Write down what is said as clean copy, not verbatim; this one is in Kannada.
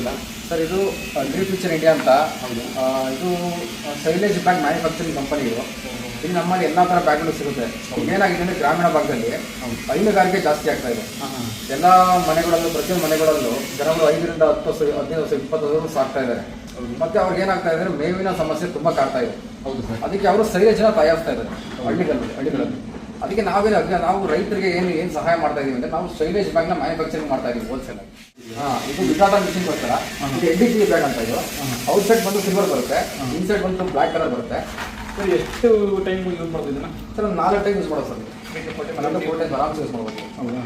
ಗೊತ್ತಿಲ್ಲ ಸರ್. ಇದು ಅಗ್ರಿ ಫ್ಯೂಚರ್ ಇಂಡಿಯಾ ಅಂತ. ಹೌದು. ಇದು ಶೈಲೇಜ್ ಬ್ಯಾಗ್ ಮ್ಯಾನುಫ್ಯಾಕ್ಚರಿಂಗ್ ಕಂಪನಿ ಇದು. ಇಲ್ಲಿ ನಮ್ಮಲ್ಲಿ ಎಲ್ಲ ಥರ ಬ್ಯಾಗ್ಗಳು ಸಿಗುತ್ತೆ. ಏನಾಗಿದೆ ಅಂದರೆ ಗ್ರಾಮೀಣ ಭಾಗದಲ್ಲಿ ಹೈನುಗಾರಿಕೆ ಜಾಸ್ತಿ ಆಗ್ತಾ ಇದೆ. ಎಲ್ಲ ಮನೆಗಳಲ್ಲೂ ಪ್ರತಿಯೊಂದು ಮನೆಗಳಲ್ಲೂ ಜನಗಳು 5ರಿಂದ 10 15 20 ಸಾಕ್ತಾ ಇದ್ದಾರೆ. ಮತ್ತೆ ಅವ್ರಿಗೆ ಏನಾಗ್ತಾ ಇದೆ ಅಂದರೆ ಮೇವಿನ ಸಮಸ್ಯೆ ತುಂಬ ಕಾಡ್ತಾ ಇದೆ. ಹೌದು ಸರ್. ಅದಕ್ಕೆ ಅವರು ಸೈಲೇಜನ್ನ ತಯಾರಿಸ್ತಾ ಇದ್ದಾರೆ ಹಳ್ಳಿಗಳಲ್ಲಿ. ಅದಕ್ಕೆ ನಾವು ರೈತರಿಗೆ ಏನು ಸಹಾಯ ಮಾಡ್ತಾ ಇದೀವಿ ಅಂದರೆ ನಾವು ಶೈಲೇಜ್ ಬ್ಯಾಗ್ನ ಮ್ಯಾನುಫ್ಯಾಕ್ಚರಿಂಗ್ ಮಾಡ್ತಾ ಇದೀವಿ ಹೋಲ್ಸೇಲ್ ಆಗಿ. ಇದು ವಿಟಾಟ ಮಿಷಿನ್ ಬರ್ತಾರೆ. ಇದು NDC ಬ್ಯಾಗ್ ಅಂತ. ಇದು ಔಟ್ ಸೈಡ್ ಬಂದು ಸಿಲ್ವರ್ ಬರುತ್ತೆ, ಇನ್ಸೈಡ್ ಬಂದು ಬ್ಲ್ಯಾಕ್ ಕಲರ್ ಬರುತ್ತೆ. ಸರ್ ಎಷ್ಟು ಟೈಮ್ ಯೂಸ್ ಮಾಡೋದು ಇದನ್ನು? ಸರ್ 4 ಟೈಮ್ ಯೂಸ್ ಮಾಡೋದು ಸರ್. 4 ಟೈಮ್ ಆರಾಮ್ಸ್ ಯೂಸ್ ಮಾಡ್ಬೋದು. ಹೌದಾ?